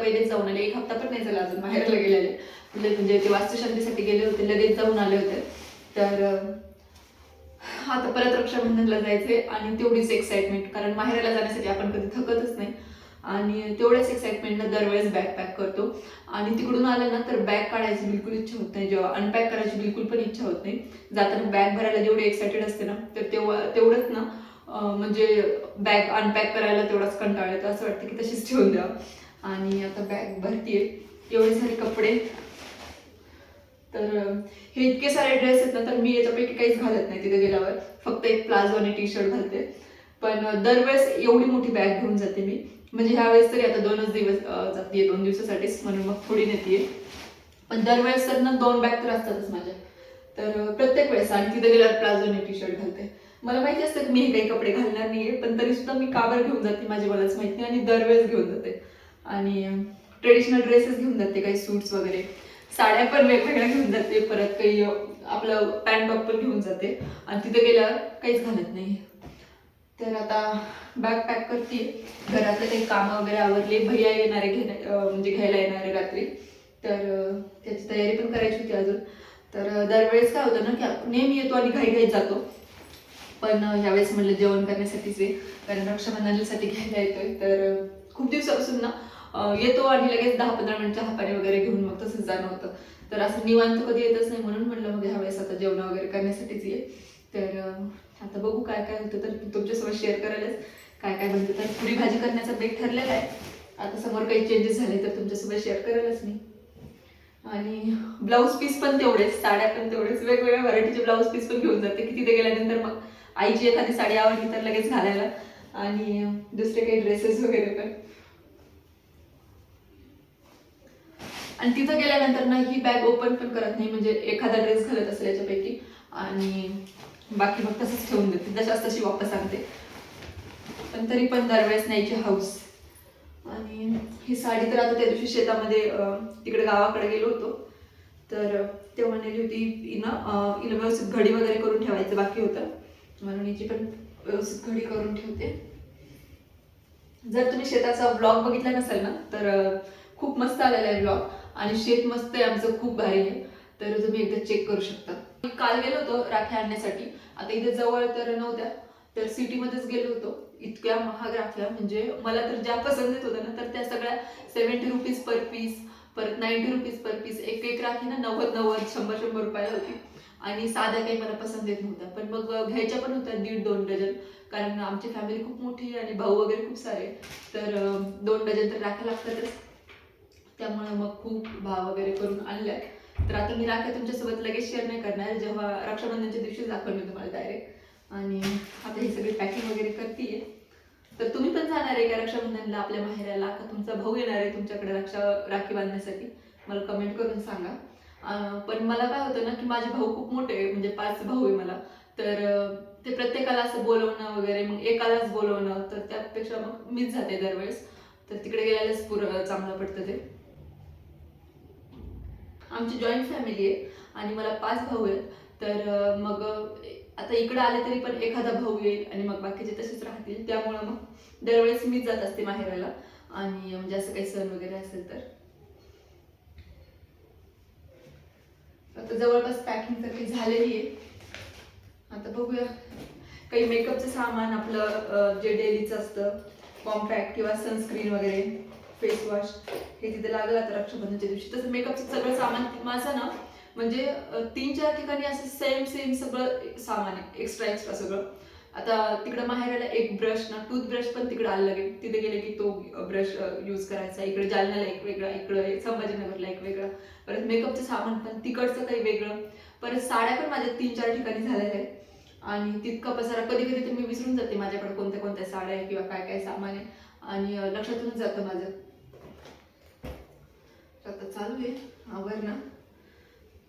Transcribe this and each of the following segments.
पहिलेच जाऊन आले, 1 हप्ता पण नाही झाला अजून माहेरला गेलेले. म्हणजे ते वास्तुशांतीसाठी गेले होते, लगेच जाऊन आले होते. तर आता परत रक्षाबंधनला जायचंय आणि तेवढीच एक्साइटमेंट, कारण माहेराला जाण्यासाठी आपण कधी थकतच नाही आणि तेवढ्याच एक्साइटमेंटनं दरवेळेस बॅग पॅक करतो. आणि तिकडून आलं ना तर बॅग काढायची बिलकुल इच्छा होत नाही, जेव्हा अनपॅक करायची बिलकुल पण इच्छा होत नाही. जाताना बॅग भरायला जेवढी एक्साइटेड असते ना, तर तेवढंच ना म्हणजे बॅग अनपॅक करायला तेवढाच कंटाळा येतो, असं वाटतं की तशीच ठेवून द्यावं. आणि आता बॅग भरतीये, एवढे सारे कपडे. तर हे इतके सारे ड्रेस आहेत ना, तर मी याच्यापैकी काहीच घालत नाही तिथे गेल्यावर, फक्त एक प्लाझो आणि टी शर्ट घालते. पण दरवेळेस एवढी मोठी बॅग घेऊन जाते मी, म्हणजे ह्यावेळेस तरी आता 2च दिवस जाते, 2 दिवसासाठीच, म्हणून मग थोडी नेते. पण दरवेळेस तर ना 2 बॅग तर असतातच माझ्या. तर प्रत्येक वेळेस आणि तिथे गेल्यावर प्लाझो आणि टी शर्ट घालते. मला माहिती असतं की मी हे काही कपडे घालणार नाहीये, पण तरी सुद्धा मी का बरं घेऊन जाते माझी मलाच माहिती नाही, आणि दरवेळेस घेऊन जाते. आणि ट्रेडिशनल ड्रेसेस घेऊन जाते, काही सूट्स वगैरे, साड्या पण वेगवेगळ्या घेऊन जाते, परत काही आपलं पॅन्ट टॉप पण घेऊन जाते, आणि तिथे गेल्यावर काहीच घालत नाही. तर आता बॅग पॅक करते, घरातले काही कामं वगैरे आवरले, भैया येणारे म्हणजे घ्यायला येणारे रात्री, तर त्याची तयारी पण करायची होती अजून. तर दरवेळेस काय होतं ना की नेहमी येतो आणि घाईघाईत जातो, पण ह्यावेळेस म्हणलं जेवण करण्यासाठीच आहे, कारण रक्षाबंधनासाठी घ्यायला येतोय. तर खूप दिवसापासून ना येतो आणि लगेच 10-15 मिनिट चहा पाणी वगैरे घेऊन मग तसंच जाणं होतं. तर असं निवांत कधी येतच नाही, म्हणून म्हणलं मग ह्यावेळेस आता जेवण वगैरे करण्यासाठीच ये. तर आता बघू काय काय होतं, तर तुमच्यासोबत शेअर करायलाच काय काय बनतं. तर पुरी भाजी करण्याचा बेट ठरलेला आहे, आता समोर काही चेंजेस झाले तर तुमच्यासोबत शेअर करायलाच मी. आणि ब्लाऊज पीस पण तेवढेच, साड्या पण तेवढेच, वेगवेगळ्या व्हरायटीचे ब्लाऊज पीस पण घेऊन जाते की तिथे गेल्यानंतर मग आईची एखादी साडी आवडली तर लगेच घालायला, आणि दुसरे काही ड्रेसेस वगैरे पण. आणि तिथं गेल्यानंतर ना ही बॅग ओपन पण करत नाही, म्हणजे एखादा ड्रेस घालत असेल याच्यापैकी, आणि बाकी मग तसंच ठेवून देते, जशाच तशी वापस आणते. पण तरी पण दरवेळेस न्यायची हाऊस. आणि ही साडी तर आता त्या दिवशी शेतामध्ये तिकडे गावाकडे गेलो होतो, तर तेव्हा नेली होती. हिला व्यवस्थित घडी वगैरे करून ठेवायचं बाकी होतं, म्हणून हिची पण व्यवस्थित घडी करून ठेवते. जर तुम्ही शेताचा ब्लॉग बघितला नसेल ना, तर खूप मस्त आलेला आहे ब्लॉग, आणि शेत मस्त आहे आमचं, खूप भारी आहे, तर तुम्ही एकदा चेक करू शकता. काल गेलो होतो राख्या आणण्यासाठी, आता इथे जवळ तर नव्हत्या, तर सिटीमध्येच गेलो होतो. इतक्या महाग राख्या, म्हणजे मला तर ज्या पसंत येत होत्या ना, तर त्या सगळ्या 70 रुपीज पर पीस, परत 90 रुपीज पर पीस, एक एक राखी ना 90-90, 100-100 रुपयाला होती. आणि साध्या काही मला पसंत येत नव्हत्या, पण मग घ्यायच्या पण होत्या 1.5-2 डझन, कारण आमची फॅमिली खूप मोठी आणि भाऊ वगैरे खूप सारे, तर 2 डझन तर राख्या लागतातच. त्यामुळे मग खूप भाव वगैरे करून आणल्या. तर आता मी राख्या तुमच्यासोबत लगेच शेअर नाही करणार, जेव्हा रक्षाबंधनच्या दिवशी दाखवून मी तुम्हाला डायरेक्ट. आणि आता ही सगळी पॅकिंग वगैरे करते. तर तुम्ही पण जाणार आहे का रक्षाबंधनला आपल्या माहेराला, का तुमचा भाऊ येणार आहे तुमच्याकडे राखी बांधण्यासाठी, मला कमेंट करून सांगा. पण मला काय होतं ना की माझे भाऊ खूप मोठे आहे, म्हणजे 5 भाऊ आहे मला, तर ते प्रत्येकाला असं बोलवणं वगैरे, मग एकालाच बोलवणं, तर त्यापेक्षा मग मीच जाते दरवेळेस, तर तिकडे गेल्यालाच चांगलं पडतं ते. आमची जॉईंट फॅमिली आहे आणि मला 5 भाऊ आहेत, तर मग आता इकडे आले तरी पण एखादा भाऊ येईल आणि मग बाकीचे तसेच राहतील, त्यामुळं मग दरवेळेस मीच जात असते माहेराला, आणि म्हणजे असं काही सण वगैरे असेल तर. आता जवळपास पॅकिंग तर काही झालेली आहे, आता बघूया. काही मेकअपचं सामान आपलं जे डेलीचं असतं, कॉम्पॅक्ट किंवा सनस्क्रीन वगैरे, फेस वॉश, हे तिथे लागलं आता रक्षाबंधनच्या दिवशी. तसं मेकअपचं सगळं सामान माझं ना, म्हणजे 3-4 ठिकाणी असं सेम सेम सगळं सामान आहे, एक्स्ट्रा सगळं. आता तिकडं माहेराला एक ब्रश ना, टूथब्रश पण तिकडे आलं लागेल, तिथे गेले की तो ब्रश यूज करायचा, इकडे जालन्याला एक वेगळा, इकडे संभाजीनगरला एक वेगळा, परत मेकअपचं सामान पण तिकडचं काही वेगळं, परत साड्या पण माझ्या 3-4 ठिकाणी झालेल्या आहेत. आणि तितका पसारा, कधी कधी तर मी विसरून जाते माझ्याकडे कोणत्या कोणत्या साड्या आहे किंवा काय काय सामान आहे, आणि लक्षातूनच जातं माझं. आता चालू आहे आवरणं.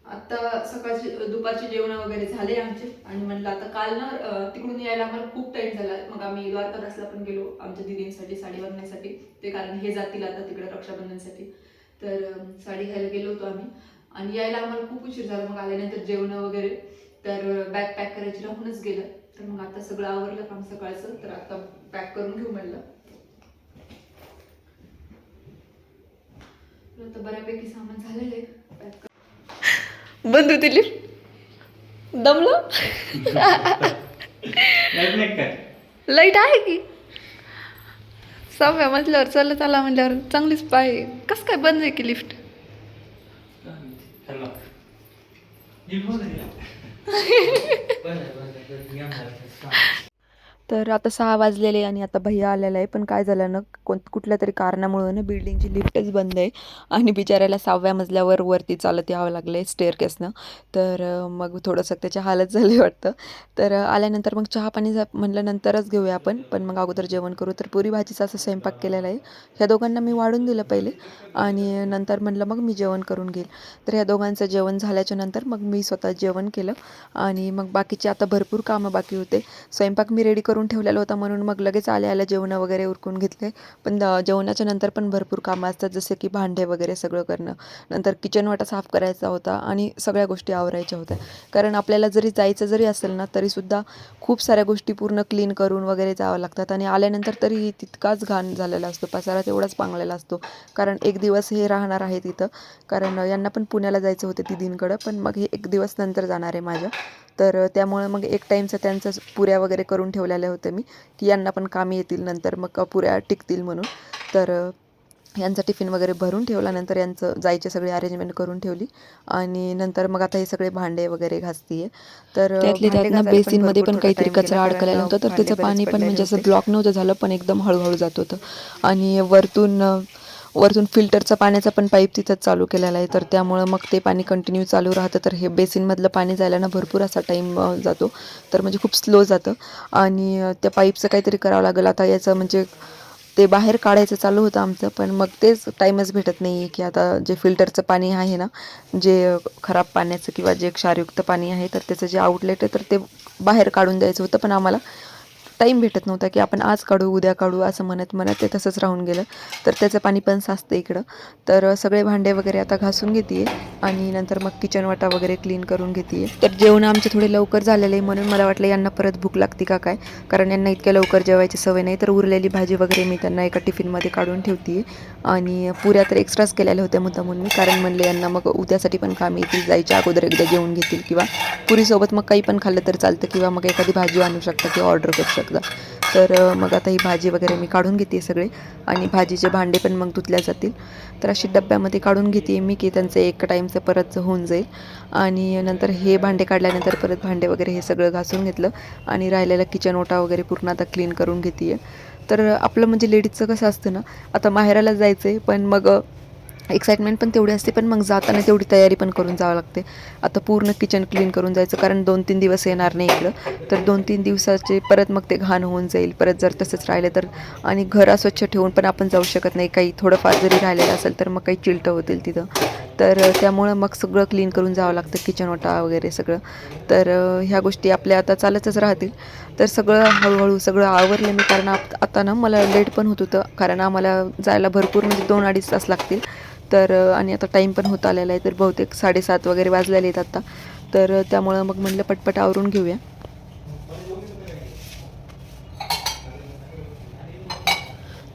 आता सकाळची दुपारची जेवण वगैरे झाले आमचे, आणि म्हणलं आता काल ना तिकडून यायला आम्हाला खूप टाइम झाला, मग आम्ही द्वारकादासला पण गेलो आमच्या दिदींसाठी साडी बघण्यासाठी, ते कारण हे जातील आता तिकडे रक्षाबंधनसाठी, तर साडी घ्यायला गेलो होतो आम्ही, आणि यायला आम्हाला खूप उशीर झाला. मग आल्यानंतर जेवण वगैरे, तर बॅग पॅक करायची राहूनच गेलं, तर मग आता सगळं आवरलं काम सकाळचं, तर आता पॅक करून घेऊ म्हणलं. आपलं तर बऱ्यापैकी सामान झालेलं आहे. बंद होती लिफ्ट. दमलं. लाईट आहे की 6व्या मजल्यावर चालत आला म्हणल्यावर चांगलीच पाय. कसं काय बंद आहे की लिफ्ट. तर आता 6 वाजलेले आणि आता भैया आलेला आहे. पण काय झालं ना, कुठल्या तरी कारणामुळं ना बिल्डिंगची लिफ्टच बंद आहे आणि बिचाऱ्याला 6व्या मजल्यावर वरती चालत यावं लागलं आहे स्टेअरकेसनं. तर मग थोडंसं त्याची हालत झाली वाटतं. तर आल्यानंतर मग चहा पाणी म्हणलं नंतरच घेऊया आपण, पण मग अगोदर जेवण करू. तर पुरी भाजीचा असा स्वयंपाक केलेला आहे. ह्या दोघांना मी वाढून दिलं पहिले आणि नंतर म्हणलं मग मी जेवण करून घेईल. तर ह्या दोघांचं जेवण झाल्याच्या नंतर मग मी स्वतः जेवण केलं आणि मग बाकीचे आता भरपूर कामं बाकी होते. स्वयंपाक मी रेडी करून ठेवलेलं होता म्हणून मग लगेच आल्या जेवणं वगैरे उरकून घेतले. पण जेवणाच्या नंतर पण भरपूर कामं असतात, जसे की भांडे वगैरे सगळं करणं, नंतर किचन वाटा साफ करायचा होता आणि सगळ्या गोष्टी आवरायच्या होत्या. कारण आपल्याला जरी जायचं जरी असेल ना तरीसुद्धा खूप साऱ्या गोष्टी पूर्ण क्लीन करून वगैरे जावं लागतात आणि आल्यानंतर तरी तितकाच घाण झालेला असतो, पसारा तेवढाच पांगलेला असतो. कारण एक दिवस हे राहणार आहे तिथं, कारण यांना पण पुण्याला जायचं होतं दीदींकडं, पण मग हे एक दिवस नंतर जाणार आहे माझ्या. तर त्यामुळे मग एक टाईमचं त्यांचं पुऱ्या वगैरे करून ठेवलेल्या होत्या मी, की यांना पण कामी येतील नंतर, मग पुऱ्या टिकतील म्हणून. तर यांचा टिफिन वगैरे भरून ठेवला, नंतर यांचं जायची सगळी अरेंजमेंट करून ठेवली आणि नंतर मग आता हे सगळे भांडे वगैरे घासतीये. तर त्यातले त्यात ना बेसिनमध्ये पण काहीतरी कचरा अडकलेला होता, तर त्याचं पाणी पण म्हणजे असं ब्लॉक नव्हतं झालं, पण एकदम हळूहळू जात होतं. आणि वरतून फिल्टरचा पाण्याचा पण पाईप तिथंच चालू केलेला आहे, तर त्यामुळं मग ते पाणी कंटिन्यू चालू राहतं. तर हे बेसिनमधलं पाणी जायला ना भरपूर असा टाईम जातो, तर म्हणजे खूप स्लो जातं आणि त्या पाईपचं काहीतरी करावं लागेल आता. याचं म्हणजे ते बाहेर काढायचं चालू होतं आमचं, पण मग तेच टाईमच भेटत नाही आहे, की आता जे फिल्टरचं पाणी आहे ना, जे खराब पाण्याचं किंवा जे क्षारयुक्त पाणी आहे, तर त्याचं जे आउटलेट आहे तर ते बाहेर काढून द्यायचं होतं, पण आम्हाला टाईम भेटत नव्हता, की आपण आज काढू उद्या काढू असं म्हणत ते तसंच राहून गेलं. तर त्याचं पाणी पण साचतं इकडं. तर सगळे भांडे वगैरे आता घासून घेते आणि नंतर मग किचन वाटा वगैरे क्लीन करून घेते. तर जेवण आमचे थोडे लवकर झालेले आहे, म्हणून मला वाटलं यांना परत भूक लागते का काय, कारण यांना इतक्या लवकर जेवायची सवय नाही. तर उरलेली भाजी वगैरे मी त्यांना एका टिफिनमध्ये काढून ठेवते आणि पुऱ्या तर एक्स्ट्राच केलेल्या होत्या मुद्दामून मी, कारण म्हणले यांना मग उद्यासाठी पण कामी येतील, जायच्या अगोदर एकदा जेवून घेतील किंवा पुरीसोबत मग काही पण खाल्लं तर चालतं, किंवा मग एखादी भाजी आणू शकता किंवा ऑर्डर करू शकता. तर मग आता ही भाजी वगैरे मी काढून घेते सगळे आणि भाजीचे भांडे पण मग धुतल्या जातील. तर अशी डब्यामध्ये काढून घेते मी, की त्यांचं एक टाईमचं परत होऊन जाईल. आणि नंतर हे भांडे काढल्यानंतर परत भांडे वगैरे हे सगळं घासून घेतलं आणि राहिलेला किचन ओटा वगैरे पूर्ण आता क्लीन करून घेते. तर आपलं म्हणजे लेडीजचं कसं असतं ना, आता माहेराला जायचं आहे, पण मग एक्साइटमेंट पण तेवढी असते, पण मग जाताना तेवढी तयारी पण करून जावं लागते. आता पूर्ण किचन क्लीन करून जायचं, कारण 2-3 दिवस येणार नाही इकडं, तर 2-3 दिवसाचे परत मग ते घाण होऊन जाईल. परत जर तसंच राहिलं तर, आणि घर अस्वच्छ ठेवून पण आपण जाऊ शकत नाही. काही थोडंफार जरी राहिलेलं असेल तर मग काही चिलटं होतील तिथं. तर त्यामुळं मग सगळं क्लीन करून जावं लागतं, किचन ओटा वगैरे सगळं. तर ह्या गोष्टी आपल्या आता चालतच राहतील. तर सगळं हळूहळू सगळं आवरलं मी, कारण आता ना मला लेट पण होत होतं, कारण आम्हाला जायला भरपूर म्हणजे 2-2.5 तास लागतील. तर आणि आता टाईम पण होत आलेला आहे, तर बहुतेक 7:30 वगैरे वाजलेले आहेत आता. तर त्यामुळं मग म्हणलं पटपट आवरून घेऊया.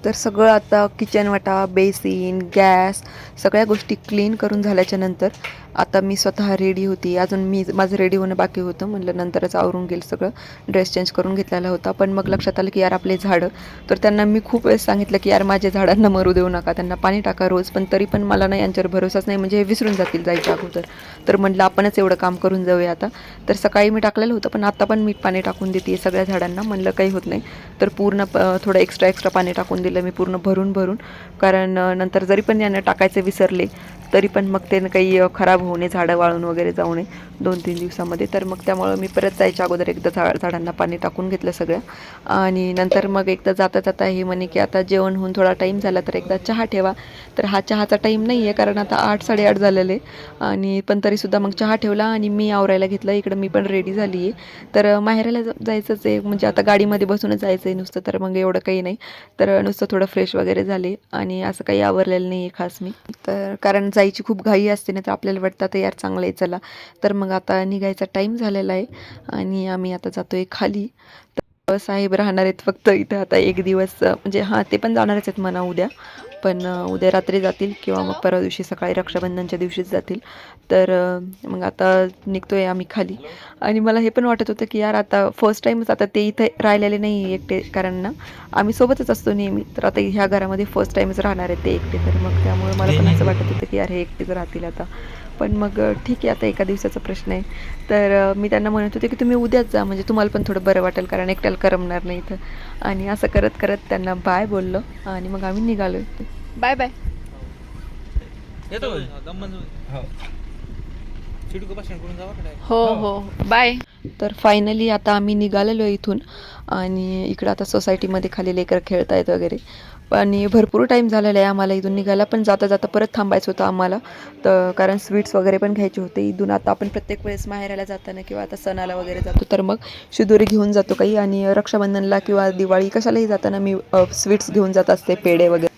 तर सगळं आता किचन वाटा, बेसिन, गॅस सगळ्या गोष्टी क्लीन करून झाल्याच्या नंतर आता मी स्वतः रेडी होती. अजून माझं रेडी होणं बाकी होतं, म्हटलं नंतरच आवरून गेल सगळं. ड्रेस चेंज करून घेतलेला होता, पण मग लक्षात आलं की यार आपले झाडं, तर त्यांना मी खूप वेळेस सांगितलं की यार माझ्या झाडांना मरू देऊ नका, त्यांना पाणी टाका रोज, पण तरी पण मला नाही यांच्यावर भरोसाच नाही, म्हणजे हे विसरून जातील जायच्या अगोदर. तर म्हटलं आपणच एवढं काम करून जाऊया आता. तर सकाळी मी टाकलेलं होतं, पण आता पण मी पाणी टाकून देते सगळ्या झाडांना, म्हणलं काही होत नाही. तर पूर्ण थोडं एक्स्ट्रा पाणी टाकून दिलं मी पूर्ण भरून, कारण नंतर जरी पण यांना टाकायचे विसरले तरी पण मग ते काही खराब होऊ नये, झाडं वाळून वगैरे जाऊ नये 2-3 दिवसामध्ये. तर मग त्यामुळं मी परत जायच्या अगोदर एकदा झाडांना पाणी टाकून घेतलं सगळ्या. आणि नंतर मग एकदा जाता हे म्हणे की आता जेवण होऊन थोडा टाईम झाला तर एकदा चहा ठेवा. तर हा चहाचा टाईम नाही आहे, कारण आता 8-8:30 झालेले, आणि पण तरीसुद्धा मग चहा ठेवला आणि मी आवरायला घेतलं. इकडं मी पण रेडी झाली आहे. तर माहेराला जायचंच आहे, म्हणजे आता गाडीमध्ये बसूनच जायचं आहे नुसतं, तर मग एवढं काही नाही. तर नुसतं थोडं फ्रेश वगैरे झाले आणि असं काही आवरलेलं नाही आहे खास मी. तर कारण जायची खूप घाई असते ना, तर आपल्याला वाटतं आता यार चांगलं आहे चला. तर मग आता निघायचा टाईम झालेला आहे आणि आम्ही आता जातो आहे खाली. तर साहेब राहणार आहेत फक्त इथं आता एक दिवस, म्हणजे हां ते पण जाणारच आहेत म्हणा उद्या, पण उद्या रात्री जातील किंवा मग परवा दिवशी सकाळी रक्षाबंधनच्या दिवशीच जातील. तर मग आता निघतोय आम्ही खाली. आणि मला हे पण वाटत होतं की यार आता फर्स्ट टाईमच आता ते इथे राहिलेले नाही एकटे, कारण ना आम्ही सोबतच असतो नेहमी, तर आता ह्या घरामध्ये फर्स्ट टाईमच राहणार आहे ते एकटे. तर मग त्यामुळे मला पण असं वाटत होतं की यार हे एकटेच राहतील आता. पण मग ठीक आहे, आता एका दिवसाचा प्रश्न आहे. तर मी त्यांना म्हणत होते की तुम्ही उद्याच जा, म्हणजे तुम्हाला पण थोडं बरं वाटेल, कारण एकट्याला करमणार नाही इथं. आणि असं करत करत त्यांना बाय बोललो आणि मग आम्ही निघालो. Bye bye. हो हो बाय. तर फायनली आता आम्ही निघालेलो इथून आणि इकडं आता सोसायटीमध्ये खाली लेकरं खेळत आहेत वगैरे. आणि भरपूर टाईम झालेला आहे आम्हाला इथून निघायला, पण जाता जाता परत थांबायचं होतं आम्हाला, तर कारण स्वीट्स वगैरे पण घ्यायचे होते इथून. आता आपण प्रत्येक वेळेस माहेराला जाताना किंवा आता सणाला वगैरे जातो तर मग शिदोरी घेऊन जातो काही, आणि रक्षाबंधनला किंवा दिवाळी कशालाही जाताना मी स्वीट्स घेऊन जात असते, पेढे वगैरे.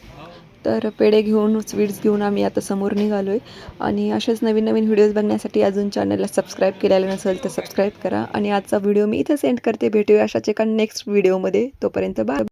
तर पेढे घेऊन, स्वीट्स घेऊन आम्ही आता समोर निघालो आहे. आणि असेच नवीन नवीन व्हिडिओज बघण्यासाठी अजून चॅनलला सबस्क्राईब केलेलं नसेल तर सबस्क्राईब करा. आणि आजचा व्हिडिओ मी इथं सेंड करते. भेटूया अशाच एका नेक्स्ट व्हिडिओमध्ये. तोपर्यंत बाय.